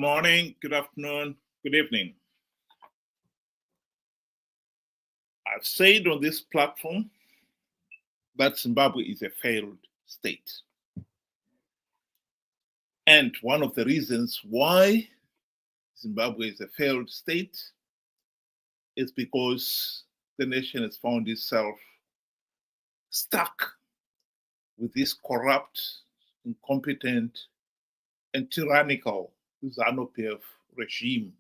morning, good afternoon, good evening. I've said on this platform that Zimbabwe is a failed state. And one of the reasons why Zimbabwe is a failed state is because the nation has found itself stuck with this corrupt, incompetent, and tyrannical ZANU-PF regime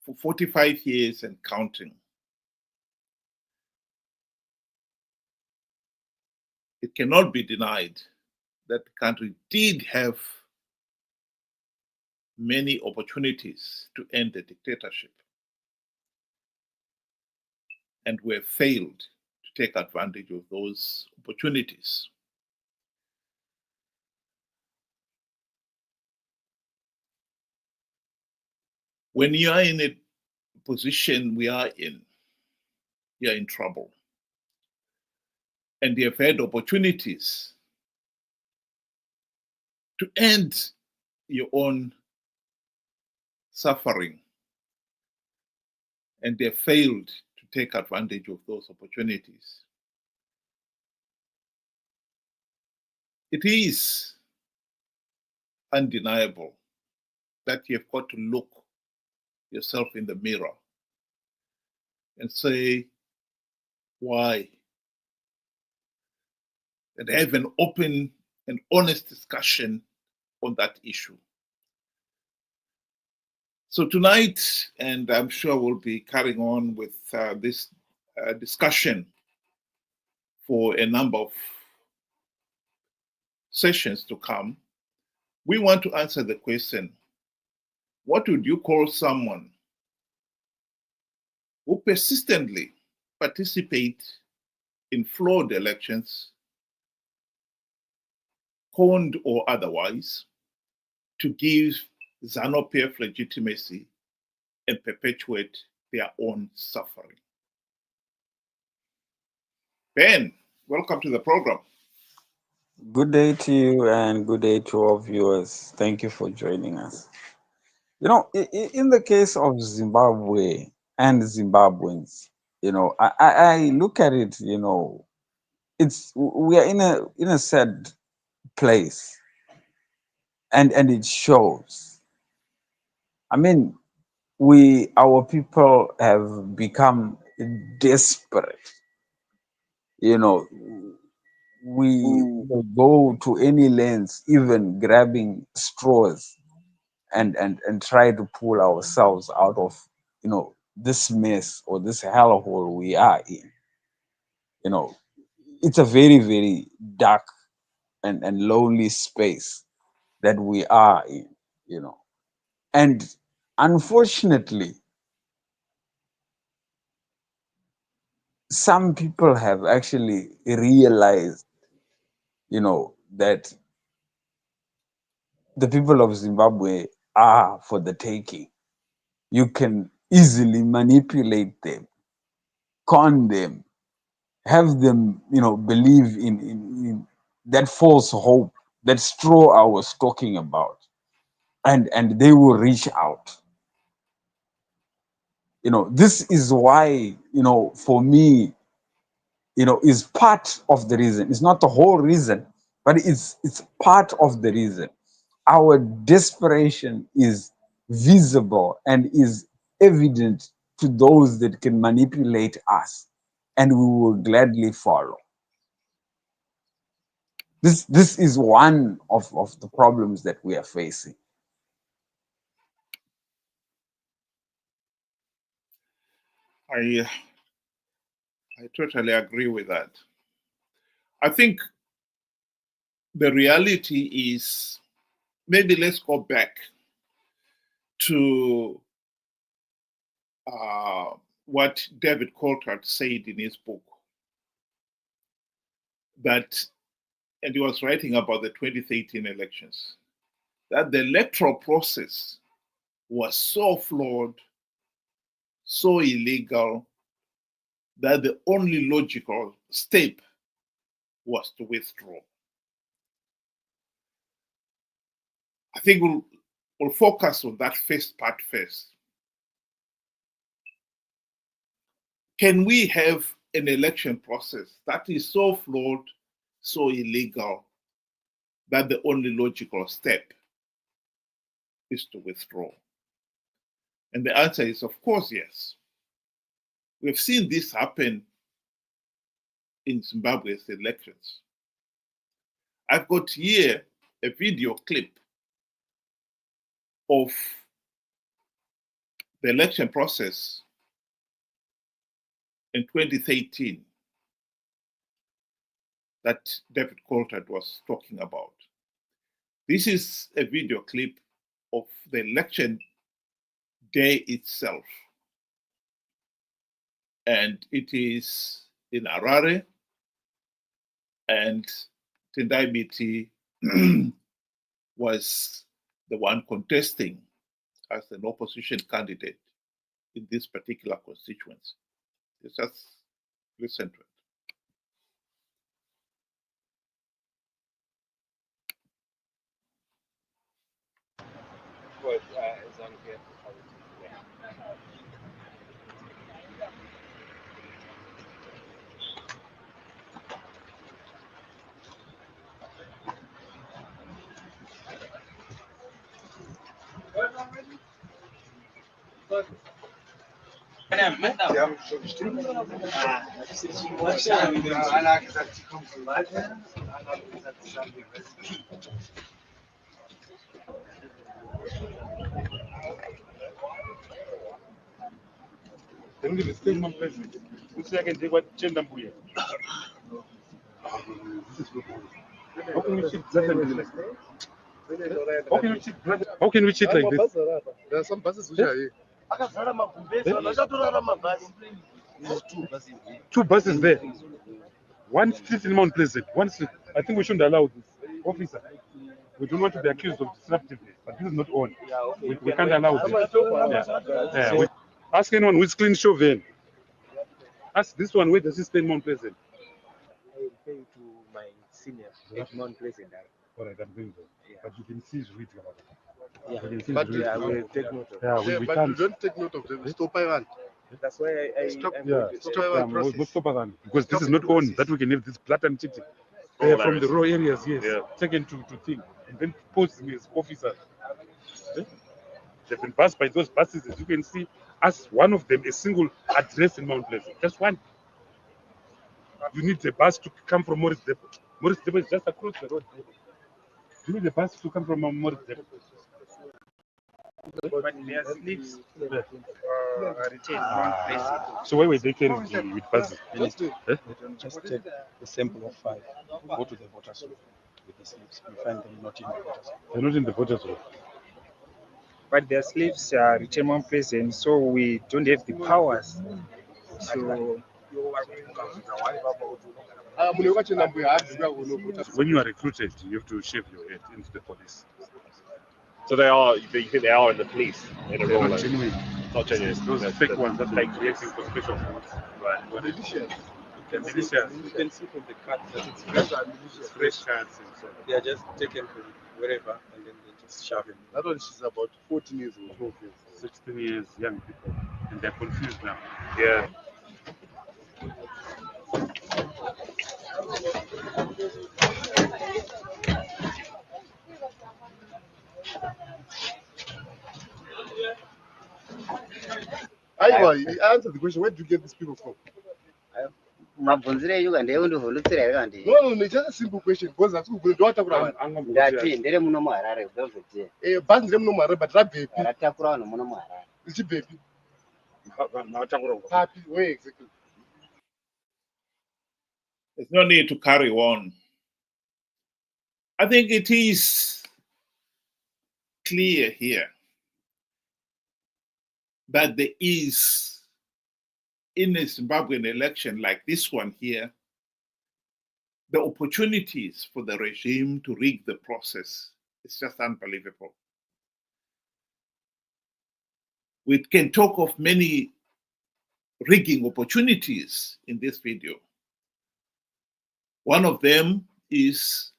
for 45 years and counting. It cannot be denied that the country did have many opportunities to end the dictatorship, and we have failed to take advantage of those opportunities. When you are in a position we are in, you're in trouble. And you have had opportunities to end your own suffering, and they failed to take advantage of those opportunities. It is undeniable that you've got to look yourself in the mirror and say, why? And have an open and honest discussion on that issue. So tonight, and I'm sure we'll be carrying on with this discussion for a number of sessions to come, we want to answer the question, what would you call someone who persistently participate in flawed elections, conned or otherwise, to give ZANU-PF legitimacy and perpetuate their own suffering? Ben, welcome to the program. Good day to you and good day to all viewers. Thank you for joining us. You know, in the case of Zimbabwe and Zimbabweans, I look at it, we are in a sad place, and it shows. I mean, our people have become desperate. You know, we will go to any lengths, even grabbing straws, and try to pull ourselves out of this mess or this hellhole we are in. You know, it's a very, very dark and lonely space that we are in, and unfortunately some people have actually realized that the people of Zimbabwe are for the taking. You can easily manipulate them, con them, have them, believe in that false hope, that straw I was talking about, and they will reach out. This is why, for me, is part of the reason. It's not the whole reason, but it's part of the reason. Our desperation is visible and is evident to those that can manipulate us, and we will gladly follow. This is one of the problems that we are facing. I totally agree with that. I think the reality is, maybe let's go back to what David Coulthard said in his book, that, and he was writing about the 2013 elections, that the electoral process was so flawed, so illegal, that the only logical step was to withdraw. I think We'll focus on that first part first. Can we have an election process that is so flawed, so illegal, that the only logical step is to withdraw? And the answer is, of course, yes. We've seen this happen in Zimbabwe's elections. I've got here a video clip of the election process in 2013 that David Coulthard was talking about. This is a video clip of the election day itself. And it is in Harare, and Tendai Biti was the one contesting as an opposition candidate in this particular constituency. Let's just listen to it. How can we cheat like this? There are some buses which are here. Two buses there. One sits in Mount Pleasant. One sits. I think we shouldn't allow this. Officer, we don't want to be accused of disruptiveness, but this is not on. We can't allow this. Ask anyone who's clean show van. Ask this one, where does he stay in Mount Pleasant? I will pay to my senior at Mount Pleasant. All right, I'm going there. Yeah. But you can see he's reading about it. Yeah, but I will take note of it. Yeah, we but can't. you don't take note of them. Stop around. That's why Stop. I'm Yeah, stop around. Because this is not on, that we can have this blatant cheating. From the raw areas, yes. Yeah. Taken to think. And then posting as officers. They've been passed by those buses, as you can see. As one of them, a single address in Mount Pleasant. Just one. You need a bus to come from Morris Depot. Morris Depot is just across the road. You need a bus to come from Morris Depot. but their sleeves retain Mount Pleasant. So why were they carrying with buses? Just take a sample of 5. Go to the voters room with the sleeves. You find them not in the voters room. They're not in the voters' room. But their sleeves are retain Mount Pleasant, so we don't have the powers to. When you are recruited, you have to shave your head into the police. So they are. You think they are in the police in a They're role? not genuine. Not genuine. Those fake ones that like creating for special forces. Right. Militias. Militias. You can see from the cards that it's Fresh cards and so on. They are just taken from wherever and then they just shove them. That one, she's about 14 years old. 12 years. 16 years, young people. And they're confused now. Yeah. Aiwa, he answered the question. Where do you get these people from? mabvunzire eyu kandi eundovhulutsira here kandi No, it's just a simple question. Because that's who takura vanhu. ndati ndere muno muharare velvet Bhazi remunomhara but rabhepi. ratakura vanhu muno muharare Richibhepi. Papi. Where exactly? There's no need to carry on. I think it is clear here that there is, in a Zimbabwean election like this one here, the opportunities for the regime to rig the process is just unbelievable. We can talk of many rigging opportunities in this video. One of them is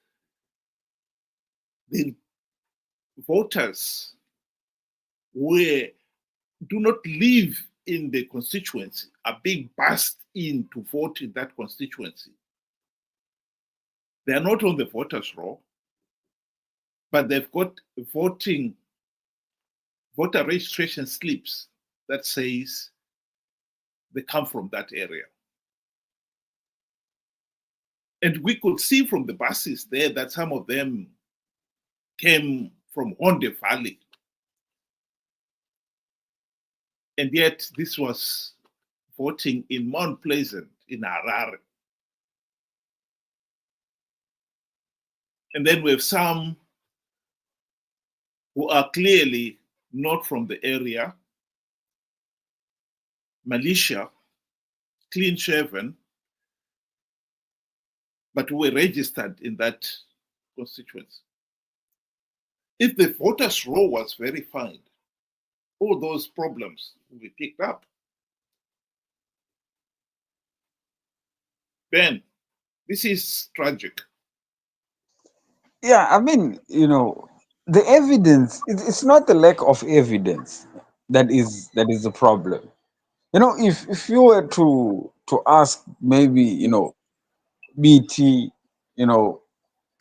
the voters who do not live in the constituency are being bussed in to vote in that constituency. They are not on the voters' roll, but they've got voter registration slips that says they come from that area. And we could see from the buses there that some of them came from Honde Valley. And yet this was voting in Mount Pleasant in Harare. And then we have some who are clearly not from the area, militia, clean shaven, but who were registered in that constituency. If the voters' roll was verified, all those problems will be picked up. Ben, this is tragic. Yeah, I mean, the evidence, it's not the lack of evidence that is the problem. If you were to ask maybe, BT,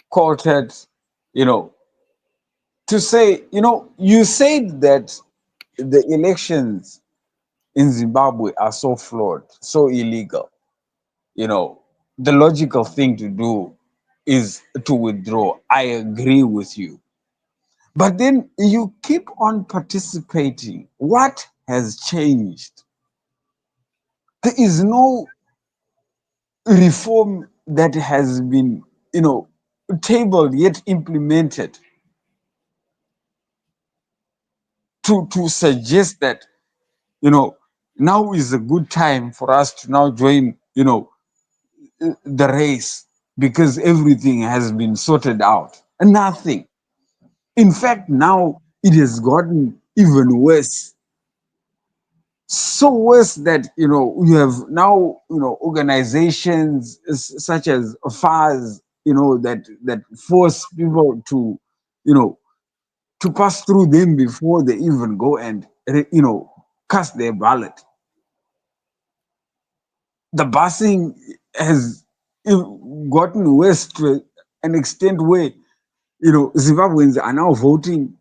Quartet, to say, you said that the elections in Zimbabwe are so flawed, so illegal. The logical thing to do is to withdraw. I agree with you. But then you keep on participating. What has changed? There is no reform that has been, tabled yet implemented to suggest that, now is a good time for us to now join, the race because everything has been sorted out. Nothing. In fact, now it has gotten even worse. So worse that you have now organizations such as FARS, that force people to to pass through them before they even go and cast their ballot. The busing has gotten worse to an extent where Zimbabweans are now voting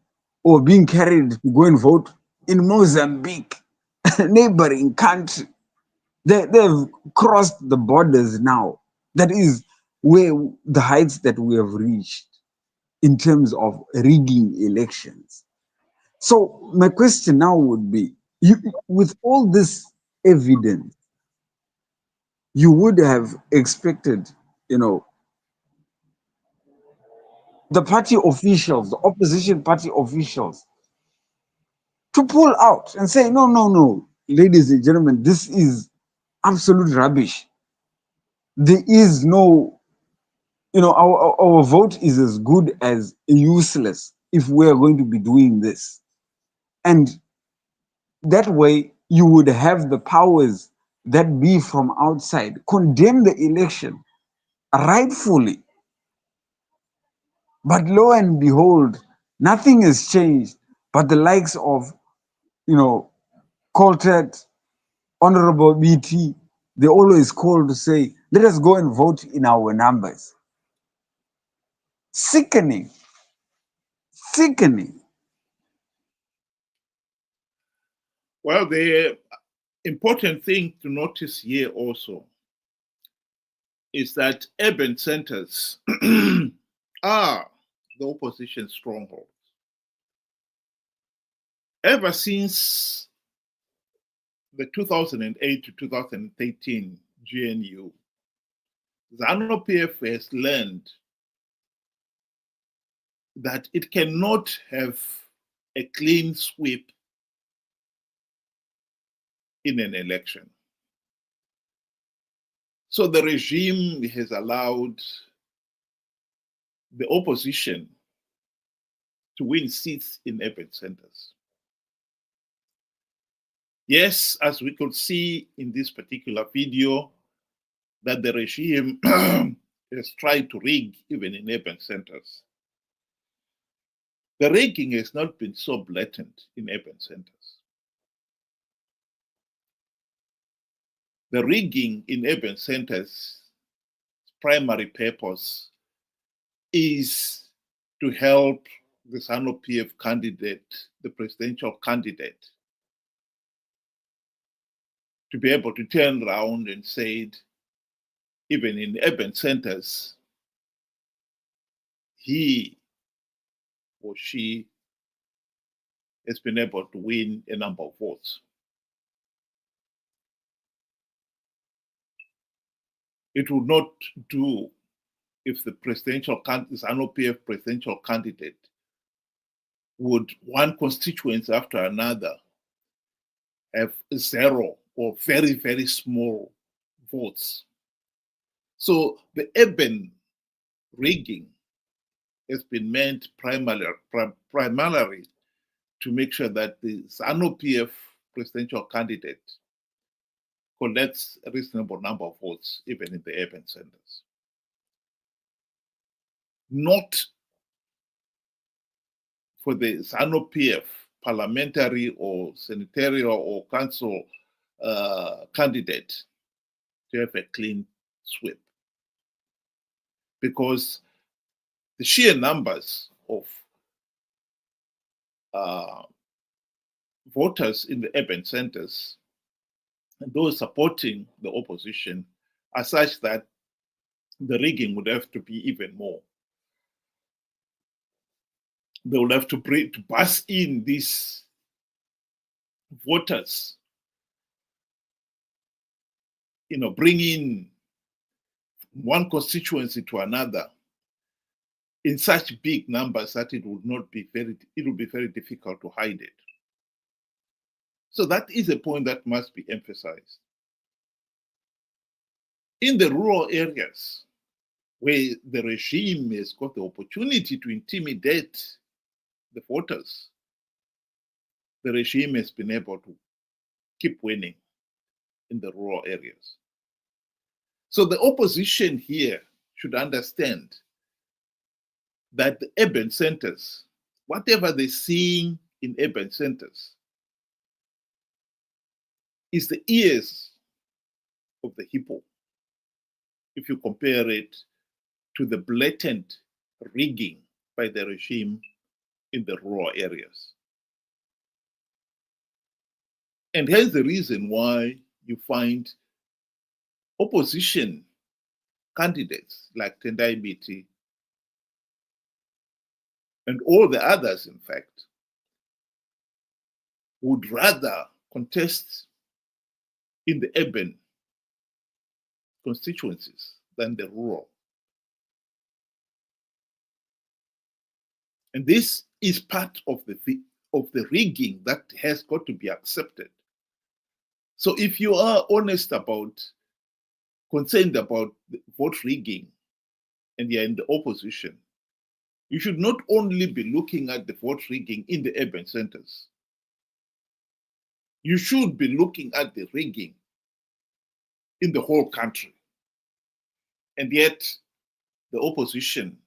or being carried to go and vote in Mozambique, neighboring country. They've crossed the borders now. That is where the heights that we have reached in terms of rigging elections. So my question now would be, with all this evidence, you would have expected, the party officials, the opposition party officials, to pull out and say, no, no, no, ladies and gentlemen, this is absolute rubbish. There is no, our vote is as good as useless if we are going to be doing this. And that way, you would have the powers that be from outside condemn the election rightfully. But lo and behold, nothing has changed. But the likes of, Coltet, Honorable BT, they always call to say, let us go and vote in our numbers. Sickening. Sickening. Well, the important thing to notice here also is that urban centers are the opposition strongholds. Ever since the 2008 to 2013 GNU, ZANU-PF has learned that it cannot have a clean sweep in an election. So the regime has allowed the opposition to win seats in urban centers. Yes, as we could see in this particular video, that the regime has tried to rig even in urban centers. the rigging has not been so blatant in urban centers. The rigging in urban centers' primary purpose is to help the ZANU-PF candidate, the presidential candidate, to be able to turn around and say, even in urban centers, he or she has been able to win a number of votes. It would not do if the ZANU-PF presidential candidate would one constituency after another have zero or very, very small votes. So the urban rigging has been meant primarily to make sure that the ZANU-PF presidential candidate collects a reasonable number of votes, even in the urban centers. Not for the ZANU-PF parliamentary or senatorial or council candidate to have a clean sweep. Because the sheer numbers of voters in the urban centers and those supporting the opposition are such that the rigging would have to be even more. They will have to bus in these voters, bring in one constituency to another in such big numbers that it would be very difficult to hide it. So that is a point that must be emphasized. In the rural areas where the regime has got the opportunity to intimidate the voters, the regime has been able to keep winning in the rural areas. So the opposition here should understand that the urban centers, whatever they're seeing in urban centers, is the ears of the hippo, if you compare it to the blatant rigging by the regime in the rural areas. And here's the reason why you find opposition candidates like Tendai Biti and all the others, in fact, would rather contest in the urban constituencies than the rural. And this is part of the rigging that has got to be accepted. So if you are honest concerned about vote rigging, and you're in the opposition, you should not only be looking at the vote rigging in the urban centers. You should be looking at the rigging in the whole country. And yet, the opposition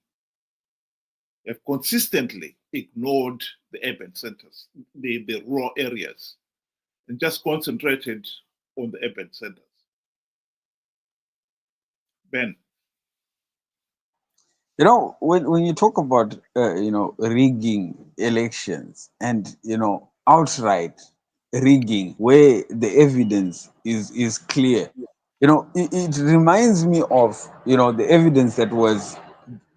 have consistently ignored the urban centers, the rural areas, and just concentrated on the urban centers. Ben. When you talk about rigging elections and outright rigging where the evidence is clear, it reminds me of the evidence that was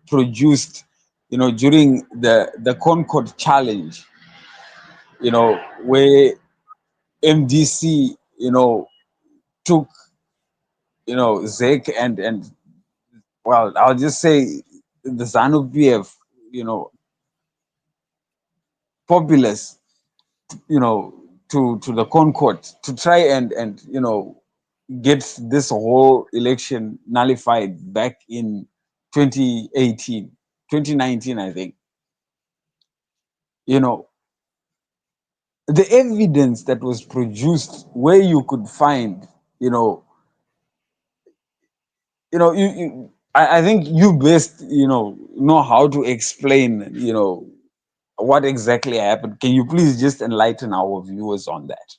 produced during the Concord challenge, where MDC took Zek and well, I'll just say the ZANU-PF populace to the Concord to try and get this whole election nullified back in 2019, I think. The evidence that was produced where you could find, I think you best, know how to explain, what exactly happened? Can you please just enlighten our viewers on that?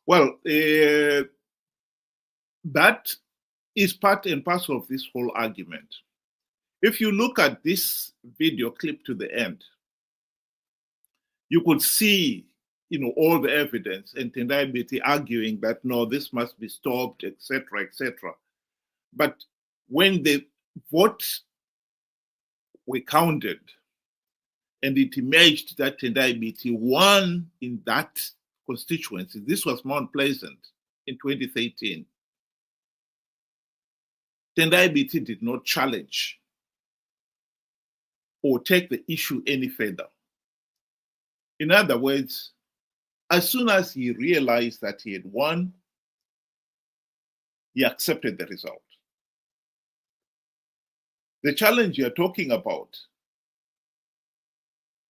Well, that is part and parcel of this whole argument. If you look at this video clip to the end, you could see, all the evidence and Tendai Biti arguing that no, this must be stopped, etc., etc. But when the votes were counted, and it emerged that Tendai Biti won in that constituency, this was Mount Pleasant in 2013. Tendai Biti did not challenge or take the issue any further. In other words, as soon as he realized that he had won, he accepted the result. The challenge you're talking about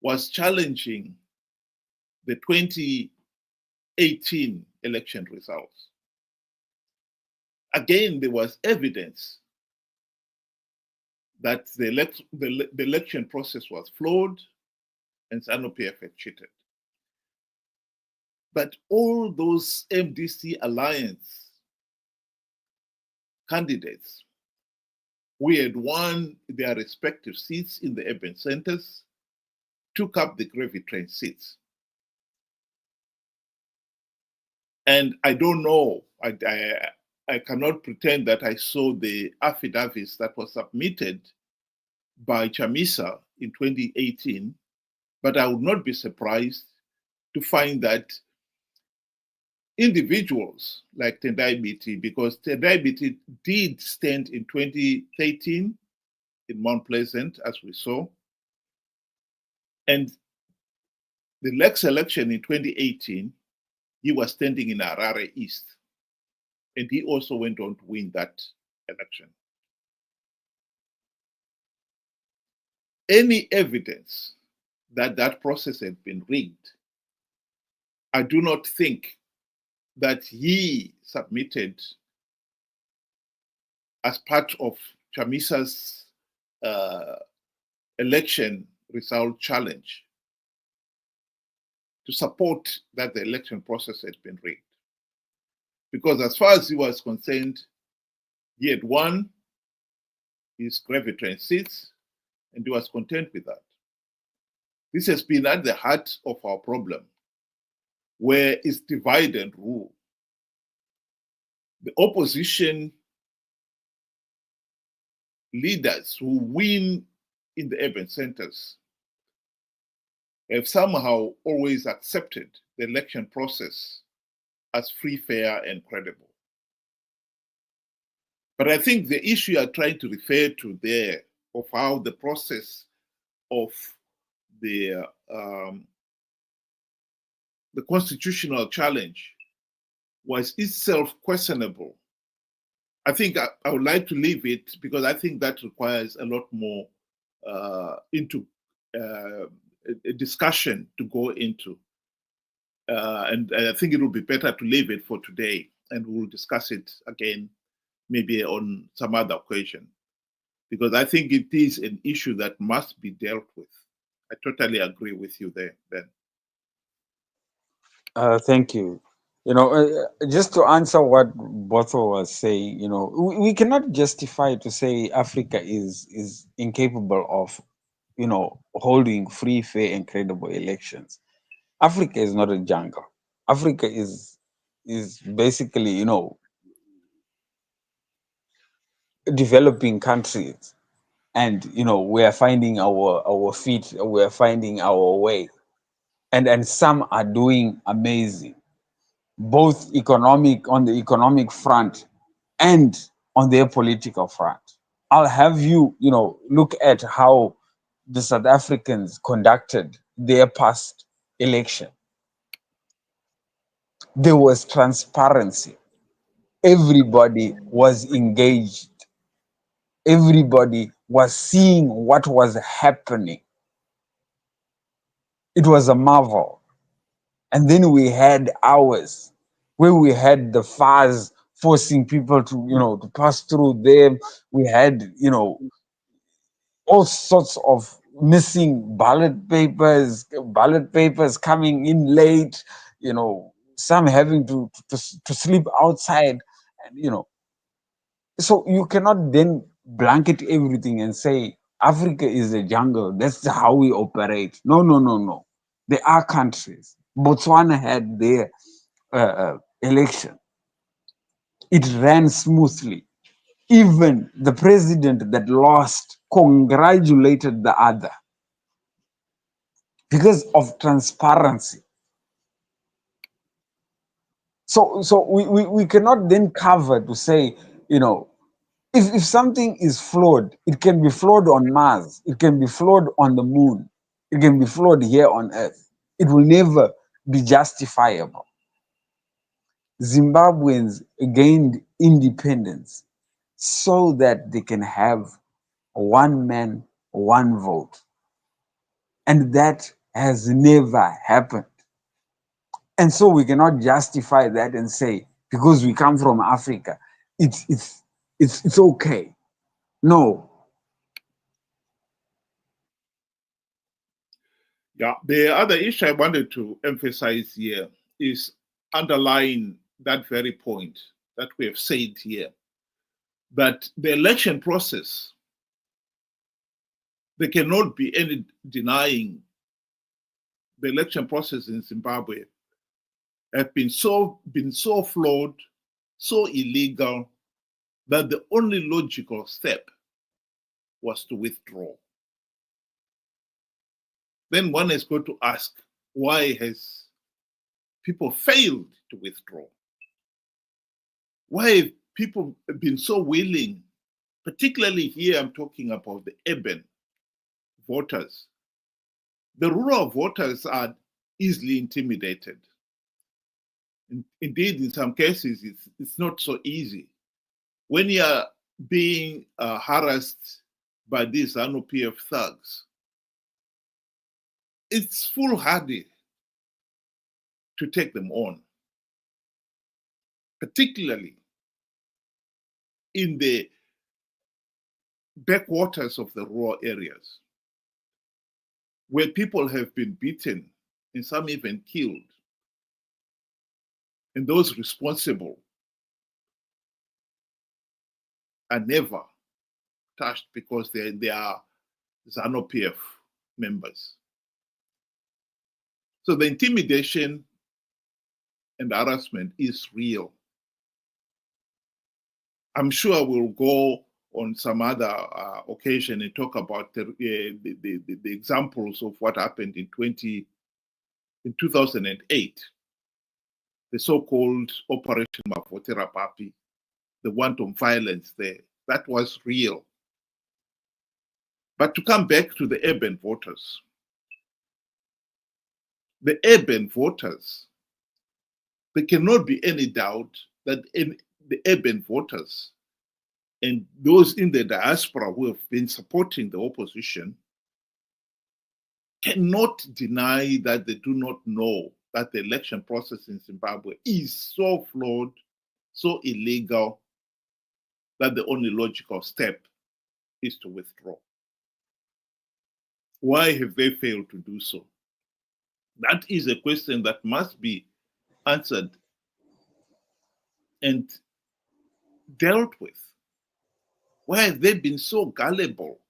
was challenging the 2018 election results. Again, there was evidence that the election process was flawed and ZANU-PF had cheated. But all those MDC alliance candidates who had won their respective seats in the urban centers took up the gravy train seats. And I don't know, I cannot pretend that I saw the affidavits that were submitted by Chamisa in 2018, but I would not be surprised to find that individuals like Tendai Biti, because Tendai Biti did stand in 2013 in Mount Pleasant, as we saw, and the next election in 2018, he was standing in Harare East, and he also went on to win that election. Any evidence that that process had been rigged, I do not think that he submitted as part of Chamisa's election result challenge to support that the election process had been rigged. Because as far as he was concerned, he had won his gravy train seats and he was content with that. This has been at the heart of our problem, where it's divide and rule. The opposition leaders who win in the urban centers have somehow always accepted the election process as free, fair, and credible. But I think the issue you are trying to refer to there of how the process of the constitutional challenge was itself questionable. I think I would like to leave it because I think that requires a lot more into a discussion to go into. And I think it would be better to leave it for today, and we'll discuss it again, maybe on some other occasion, because I think it is an issue that must be dealt with. I totally agree with you there, Ben. Thank you. Just to answer what Botho was saying, we cannot justify to say Africa is incapable of, holding free, fair, and credible elections. Africa is not a jungle. Africa is basically, developing countries, and we are finding our feet, we are finding our way, and some are doing amazing, both on the economic front and on their political front. I'll have you, look at how the South Africans conducted their past election. There was transparency. Everybody was engaged. Everybody was seeing what was happening. It was a marvel. And then we had hours where we had the fires forcing people to, to pass through them. We had, all sorts of missing ballot papers coming in late, some having to sleep outside, and so you cannot then blanket everything and say Africa is a jungle. That's how we operate. No, no, no, no. There are countries. Botswana had their election. It ran smoothly. Even the president that lost congratulated the other because of transparency. So we cannot then cover to say, if something is flawed, it can be flawed on Mars, it can be flawed on the moon, it can be flawed here on Earth. It will never be justifiable. Zimbabweans gained independence so that they can have one man, one vote. And that has never happened. And so we cannot justify that and say, because we come from Africa, it's okay. No. Yeah, the other issue I wanted to emphasize here is underlying that very point that we have said here, that the election process, there cannot be any denying the election process in Zimbabwe have been so flawed, so illegal, that the only logical step was to withdraw. Then one has got to ask, why has people failed to withdraw? Why have people been so willing, particularly here I'm talking about the urban voters. The rural voters are easily intimidated. Indeed, in some cases, it's not so easy. When you are being harassed by these ZANU-PF thugs, it's foolhardy to take them on, particularly in the backwaters of the rural areas, where people have been beaten and some even killed, and those responsible are never touched because they are ZANU-PF members. So the intimidation and harassment is real. I'm sure we'll go on some other occasion and talk about the examples of what happened in 2008, the so-called Operation Mavotera Papi, the wanton violence there. That was real. But to come back to the urban voters, the urban voters, there cannot be any doubt that the urban voters and those in the diaspora who have been supporting the opposition cannot deny that they do not know that the election process in Zimbabwe is so flawed, so illegal, that the only logical step is to withdraw. Why have they failed to do so? That is a question that must be answered and dealt with. Why have they been so gullible?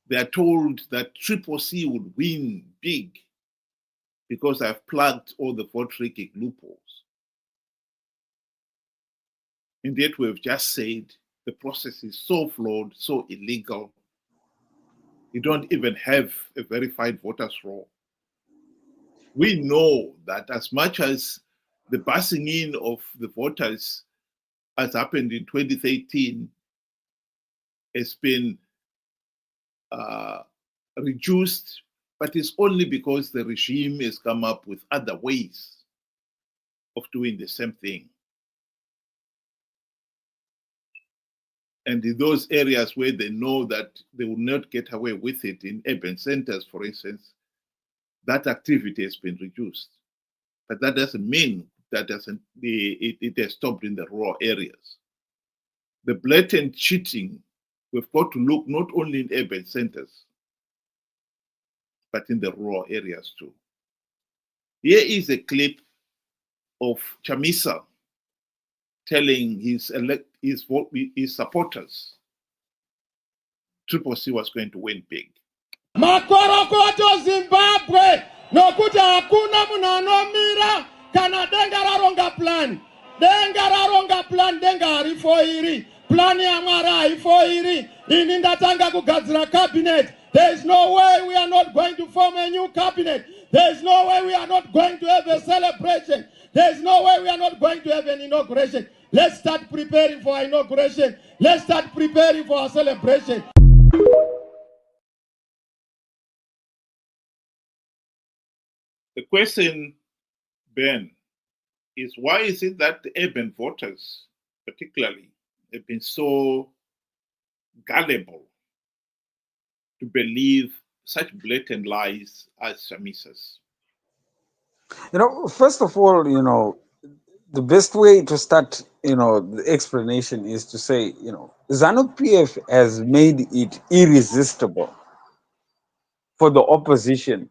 They are told that C would win big because I've plugged all the vote rigging loopholes. And yet we've just said the process is so flawed, so illegal. You don't even have a verified voters roll. We know that as much as the passing in of the voters has happened in 2013 has been reduced, but it's only because the regime has come up with other ways of doing the same thing. And in those areas where they know that they will not get away with it, in urban centers, for instance, that activity has been reduced. But that doesn't mean that it has stopped in the rural areas. The blatant cheating We've got to look not only in urban centers, but in the rural areas too. Here is a clip of Chamisa telling his supporters Triple C was going to win big. Makorokoto Zimbabwe nokuti hakuna munhu anomira kana denga raronga plan. Denga raronga plan, denga harifoiri. Plan yaMwari haifoiri. Ini ndatanga kugadzira cabinet. There is no way we are not going to form a new cabinet. There is no way we are not going to have a celebration. There is no way we are not going to have an inauguration. Let's start preparing for our inauguration. Let's start preparing for our celebration. The question, Ben, is why is it that the urban voters, particularly, have been so gullible to believe such blatant lies as Chamisa's? First of all, the best way to start, the explanation is to say, ZANU-PF has made it irresistible for the opposition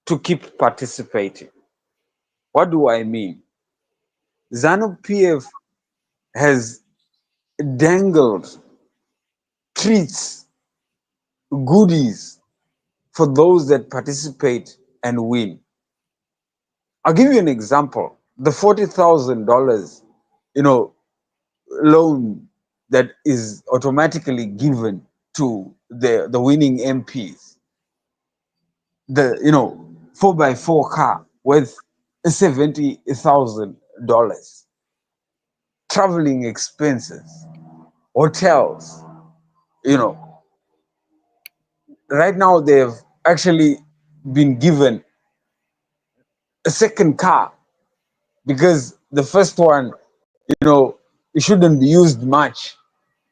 to keep participating. What do I mean? ZANU-PF has dangled treats, goodies for those that participate and win. I'll give you an example. The $40,000, loan that is automatically given to the winning MPs. The 4x4 car worth $70,000. Traveling expenses, hotels. Right now they've actually been given a second car because the first one, it shouldn't be used much.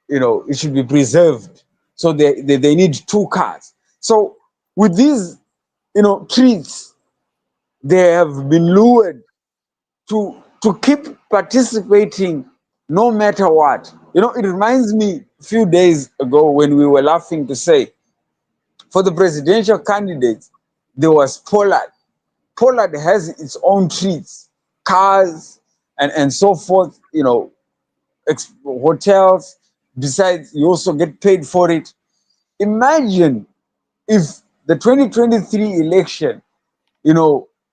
It should be preserved. So they need two cars. So with these, treats, they have been lured to keep participating no matter what. It reminds me a few days ago when we were laughing to say, for the presidential candidates, there was Pollard. Pollard has its own treats, cars, and so forth, hotels. Besides, you also get paid for it. Imagine if the 2023 election,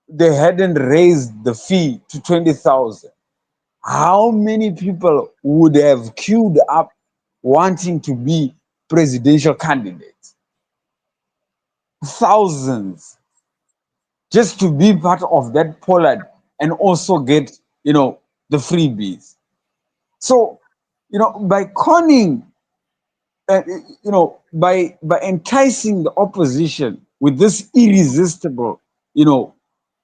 they hadn't raised the fee to 20,000. How many people would have queued up wanting to be presidential candidates? Thousands, just to be part of that Pollard and also get, the freebies. So, by conning, by enticing the opposition with this irresistible,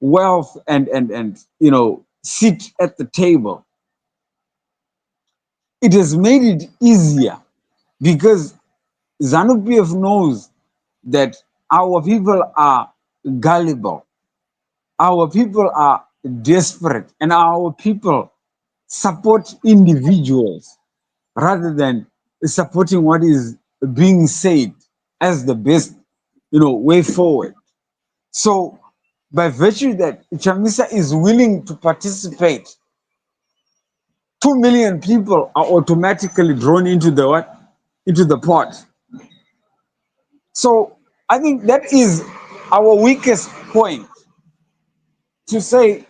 wealth and seat at the table, it has made it easier because ZANU-PF knows that our people are gullible, our people are desperate, and our people support individuals rather than supporting what is being said as the best, way forward. So, by virtue that Chamisa is willing to participate, 2 million people are automatically drawn into the what? Into the pot. So, I think that is our weakest point to say,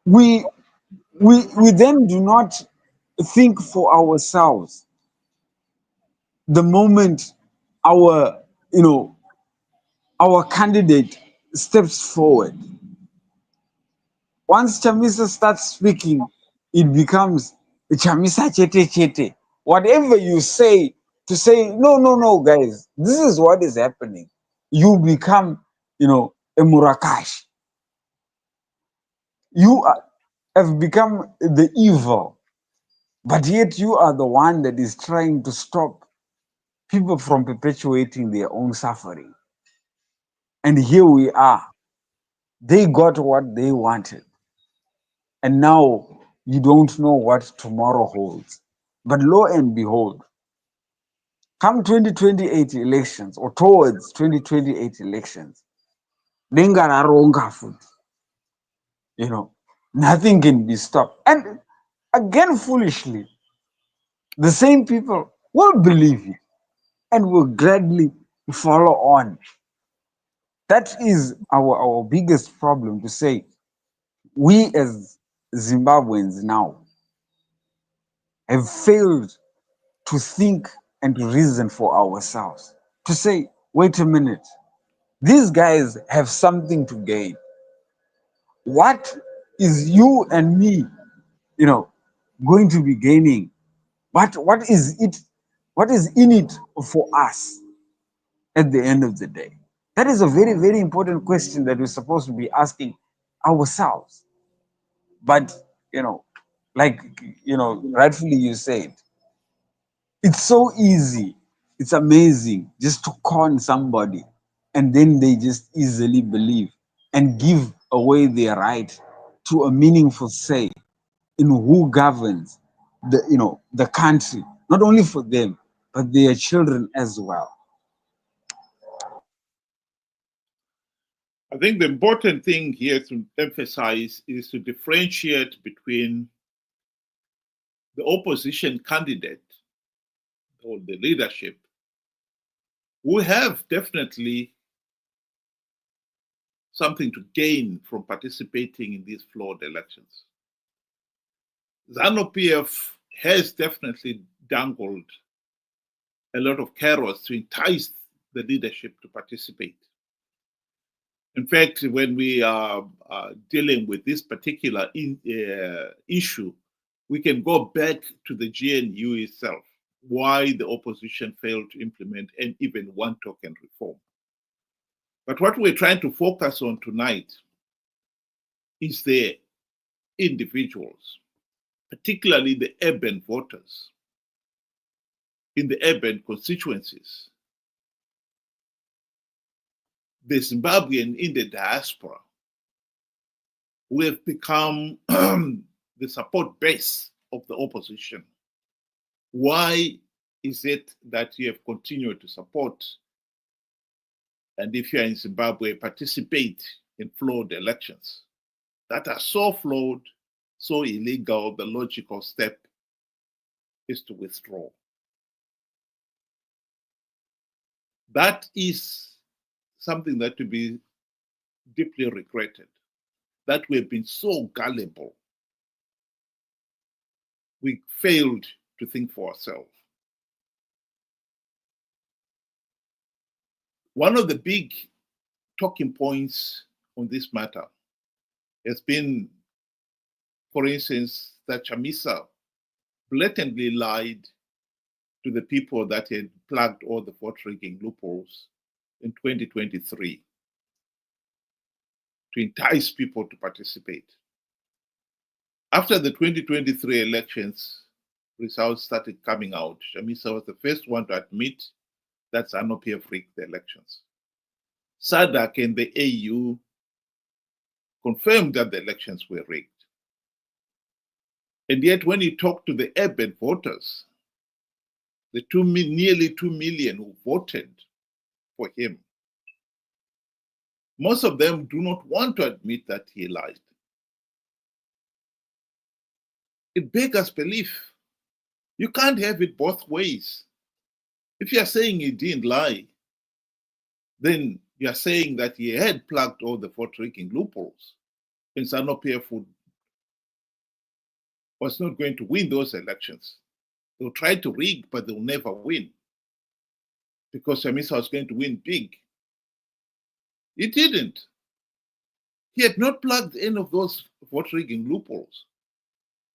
we then do not think for ourselves the moment our our candidate steps forward. Once Chamisa starts speaking, it becomes Chamisa chete chete. Whatever you say to say, no, guys, this is what is happening. You become, a Murakash. You have become the evil, but yet you are the one that is trying to stop people from perpetuating their own suffering. And here we are. They got what they wanted. And now you don't know what tomorrow holds. But lo and behold, come 2028 elections or towards 2028 elections, dengararonga futhi, you know, nothing can be stopped. And again, foolishly, the same people will believe you and will gladly follow on. That is our biggest problem, to say we as Zimbabweans now have failed to think and to reason for ourselves. To say, wait a minute, these guys have something to gain. What is you and me, you know, going to be gaining? What is it? What is in it for us at the end of the day? That is a very, very important question that we're supposed to be asking ourselves. But, you know, like, you know, rightfully you said, it's so easy. It's amazing just to con somebody and then they just easily believe and give away their right to a meaningful say in who governs the, you know, the country, not only for them, but their children as well. I think the important thing here to emphasize is to differentiate between the opposition candidate or the leadership, who have definitely something to gain from participating in these flawed elections. ZANU-PF has definitely dangled a lot of carrots to entice the leadership to participate. In fact, when we are dealing with this particular issue, we can go back to the GNU itself, why the opposition failed to implement and even one token reform. But what we're trying to focus on tonight is the individuals, particularly the urban voters in the urban constituencies, the Zimbabwean in the diaspora, who have become the support base of the opposition. Why is it that you have continued to support, and if you're in Zimbabwe, participate in flawed elections that are so flawed, so illegal? The logical step is to withdraw. That is something that to be deeply regretted, that we have been so gullible. We failed to think for ourselves. One of the big talking points on this matter has been, for instance, that Chamisa blatantly lied to the people that had plugged all the vote rigging loopholes in 2023 to entice people to participate. After the 2023 elections results started coming out, Chamisa was the first one to admit that ZANU-PF rigged the elections. Sadc and the AU confirmed that the elections were rigged. And yet when you talk to the urban voters, the nearly 2 million who voted for him, most of them do not want to admit that he lied. It beggars belief. You can't have it both ways. If you're saying he didn't lie, then you're saying that he had plugged all the vote rigging loopholes, and ZANU-PF was not going to win those elections. They'll try to rig, but they'll never win, because Chamisa was going to win big. He didn't. He had not plugged any of those vote rigging loopholes.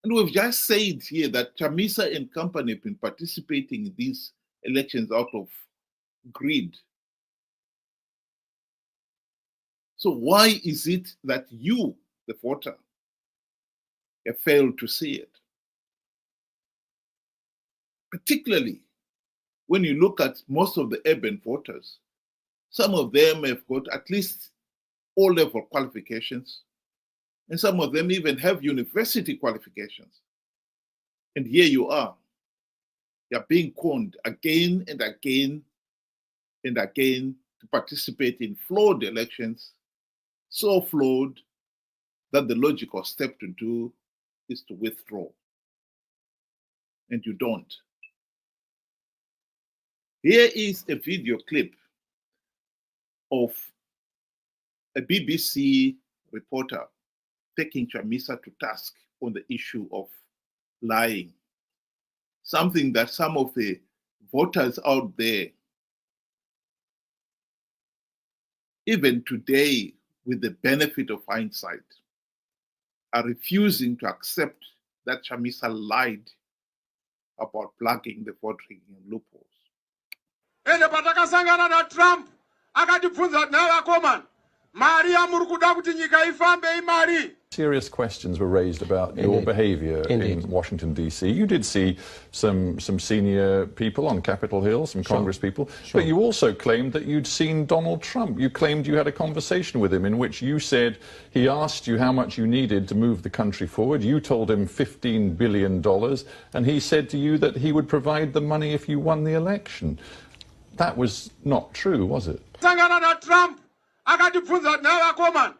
And we've just said here that Chamisa and company have been participating in these elections out of greed. So why is it that you, the voter, have failed to see it? Particularly when you look at most of the urban voters, some of them have got at least O-level qualifications. And some of them even have university qualifications. And here you are. You're being conned again and again and again to participate in flawed elections, so flawed that the logical step to do is to withdraw. And you don't. Here is a video clip of a BBC reporter taking Chamisa to task on the issue of lying. Something that some of the voters out there, even today, with the benefit of hindsight, are refusing to accept that Chamisa lied about plugging the vote rigging loopholes. Ende patakasangana na Trump akatibvunza navakomana mari yamuri kuda kuti nyika ifambe imari. Serious questions were raised about your behaviour in Washington, D.C. You did see some senior people on Capitol Hill, some Congress people, but you also claimed that you'd seen Donald Trump. You claimed you had a conversation with him in which you said he asked you how much you needed to move the country forward. You told him $15 billion, and he said to you that he would provide the money if you won the election. That was not true, was it? Sangana na Trump akatibvunza navakomana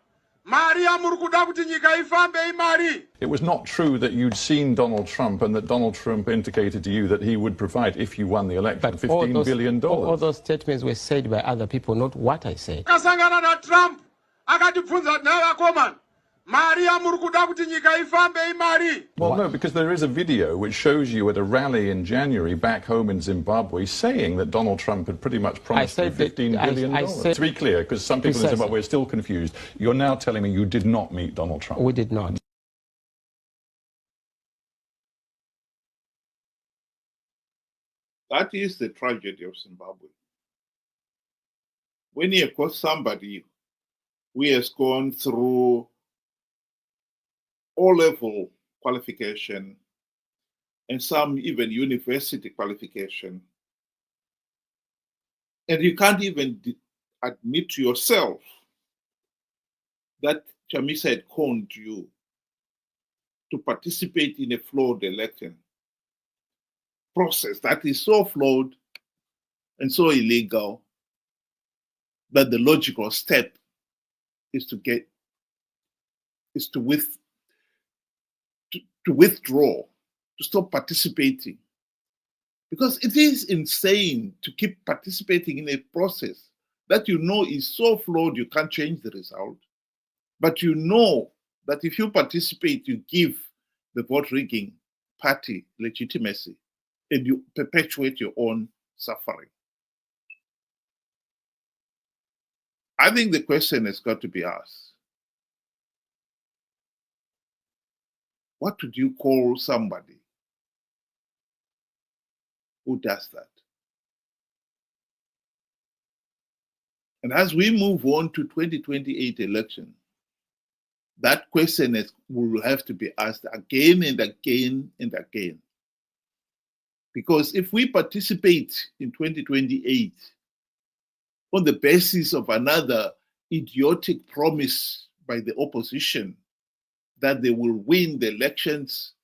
mari yamuri kuda kuti nyika ifambe imari. It was not true that you'd seen Donald Trump and that Donald Trump indicated to you that he would provide, if you won the election, $15 billion. All those statements were said by other people, not what I said. Kasangana na Trump akatibvunza navakomana mari yamuri kuda kuti nyika ifambe imari. Well, no, because there is a video which shows you at a rally in January back home in Zimbabwe saying that Donald Trump had pretty much promised you $15 billion. To be clear, because some people in Zimbabwe are still confused, you're now telling me you did not meet Donald Trump. We did not. That is the tragedy of Zimbabwe. When you have got somebody who has gone through O-level qualification and some even university qualification, and you can't even admit to yourself that Chamisa had conned you to participate in a flawed election process that is so flawed and so illegal that the logical step is to withdraw, to stop participating. Because it is insane to keep participating in a process that you know is so flawed you can't change the result. But you know that if you participate, you give the vote rigging party legitimacy and you perpetuate your own suffering. I think the question has got to be asked. What would you call somebody who does that? And as we move on to 2028 election, that question will have to be asked again and again and again. Because if we participate in 2028 on the basis of another idiotic promise by the opposition that they will win the elections,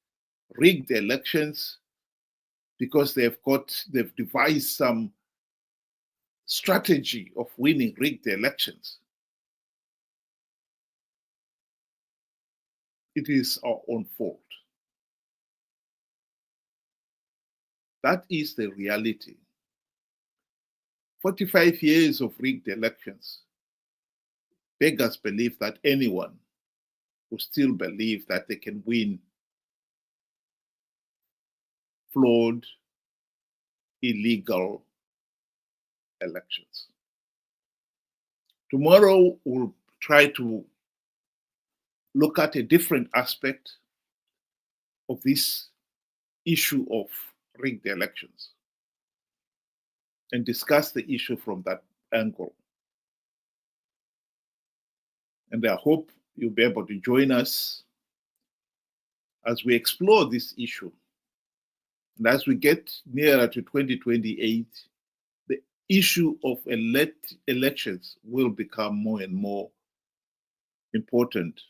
rig the elections, because they've devised some strategy of winning, rig the elections, it is our own fault. That is the reality. 45 years of rigged elections. Beggars believe that anyone who still believe that they can win flawed, illegal elections. Tomorrow, we'll try to look at a different aspect of this issue of rigged elections and discuss the issue from that angle. And I hope you'll be able to join us as we explore this issue. And as we get nearer to 2028, the issue of elections will become more and more important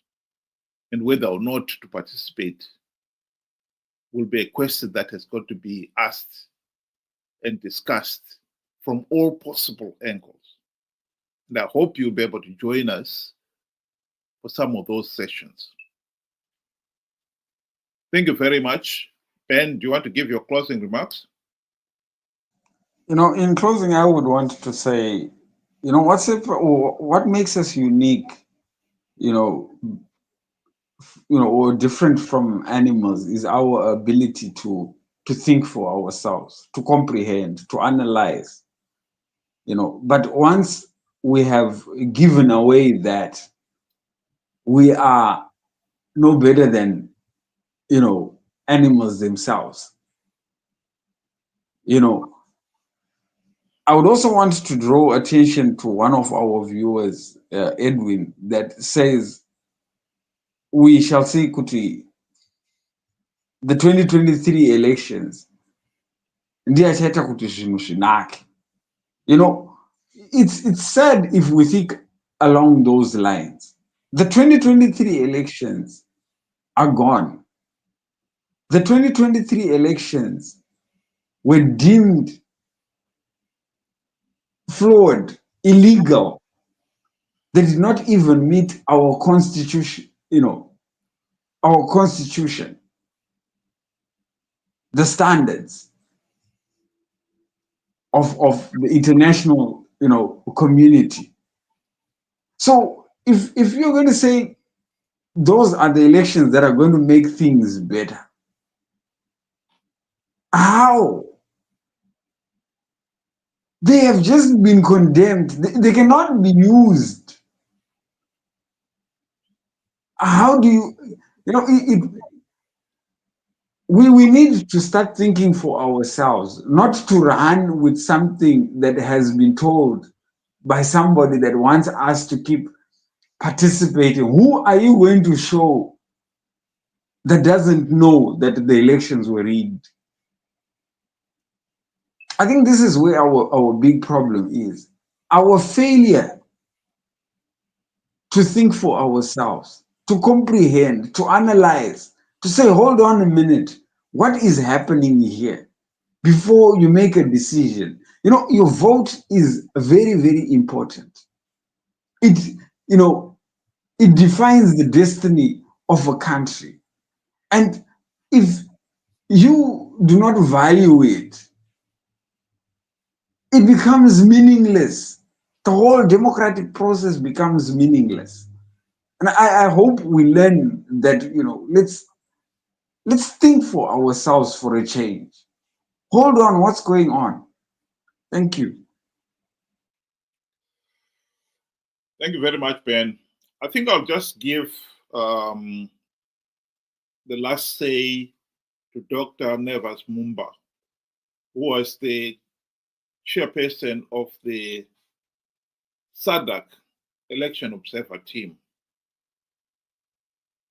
and whether or not to participate will be a question that has got to be asked and discussed from all possible angles. And I hope you'll be able to join us for some of those sessions. Thank you very much. Ben, do you want to give your closing remarks? In closing, I would want to say, what makes us unique, or different from animals is our ability to think for ourselves, to comprehend, to analyze, But once we have given away that, we are no better than, animals themselves. I would also want to draw attention to one of our viewers, Edwin, that says we shall see Kuti, the 2023 elections. It's sad if we think along those lines. The 2023 elections are gone. The 2023 elections were deemed flawed, illegal. They did not even meet our constitution, our constitution, the standards of the international, community. So if you're going to say those are the elections that are going to make things better, how? They have just been condemned. They cannot be used. How do you, we need to start thinking for ourselves, not to run with something that has been told by somebody that wants us to keep participating. Who are you going to show that doesn't know that the elections were rigged? I think this is where our big problem is. Our failure to think for ourselves, to comprehend, to analyze, to say, hold on a minute, what is happening here? Before you make a decision. Your vote is very, very important. It defines the destiny of a country. And if you do not value it, it becomes meaningless. The whole democratic process becomes meaningless. And I hope we learn that, let's think for ourselves for a change. Hold on, what's going on? Thank you. Thank you very much, Ben. I think I'll just give the last say to Dr. Nevas Mumba, who was the chairperson of the Sadc election observer team,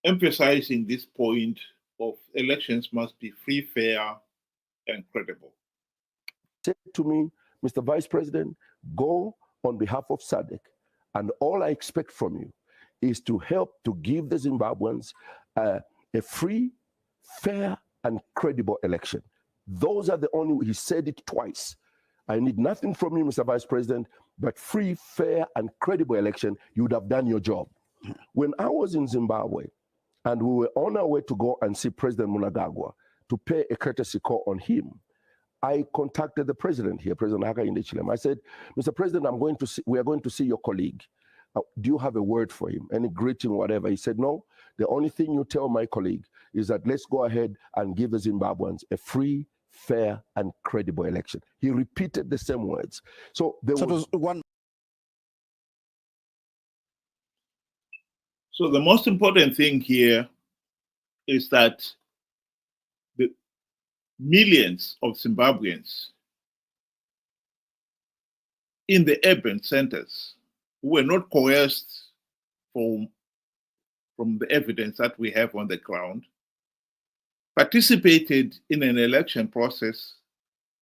emphasizing this point of elections must be free, fair, and credible. Said to me, Mr. Vice President, go on behalf of Sadc, and all I expect from you is to help to give the Zimbabweans a free, fair, and credible election. Those are the only, he said it twice. I need nothing from you, Mr. Vice President, but free, fair, and credible election. You would have done your job. When I was in Zimbabwe, and we were on our way to go and see President Mnangagwa to pay a courtesy call on him, I contacted the president here, President Hakainde Hichilema. I said, Mr. President, we are going to see your colleague. Do you have a word for him? Any greeting, whatever? He said, no. The only thing you tell my colleague is that let's go ahead and give the Zimbabweans a free, fair, and credible election. He repeated the same words. So there was one. So the most important thing here is that the millions of Zimbabweans in the urban centers who were not coerced from the evidence that we have on the ground participated in an election process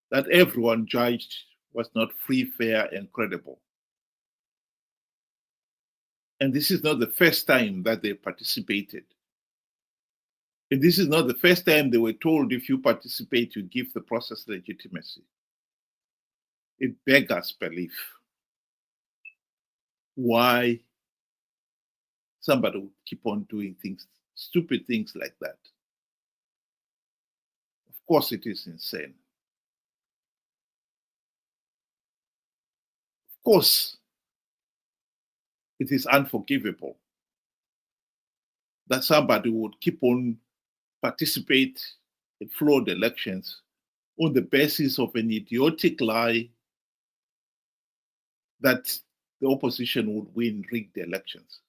that everyone judged was not free, fair, and credible. And this is not the first time that they participated. And this is not the first time they were told, if you participate, you give the process legitimacy. It beggars belief why somebody would keep on doing things, stupid things like that. Of course, it is insane. Of course, it is unforgivable that somebody would keep on participate in flawed elections on the basis of an idiotic lie that the opposition would win rigged elections.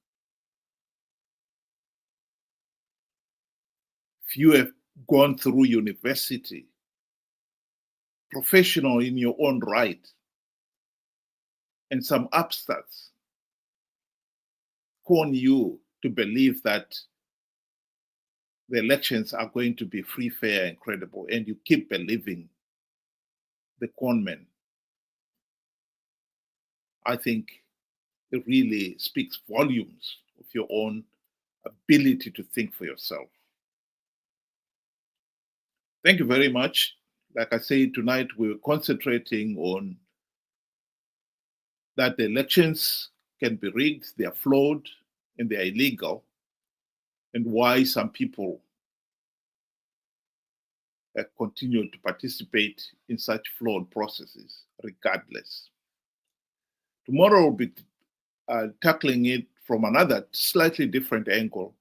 If you have gone through university, professional in your own right, and some upstarts con you to believe that the elections are going to be free, fair, and credible, and you keep believing the con men, I think it really speaks volumes of your own ability to think for yourself. Thank you very much. Like I said, tonight we're concentrating on that the elections can be rigged, they are flawed, and they are illegal, and why some people have continued to participate in such flawed processes regardless. Tomorrow we'll be tackling it from another slightly different angle,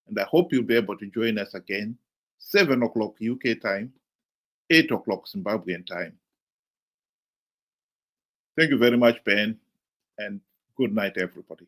and I hope you'll be able to join us again, 7 o'clock UK time, 8 o'clock Zimbabwean time. Thank you very much, Ben, and good night, everybody.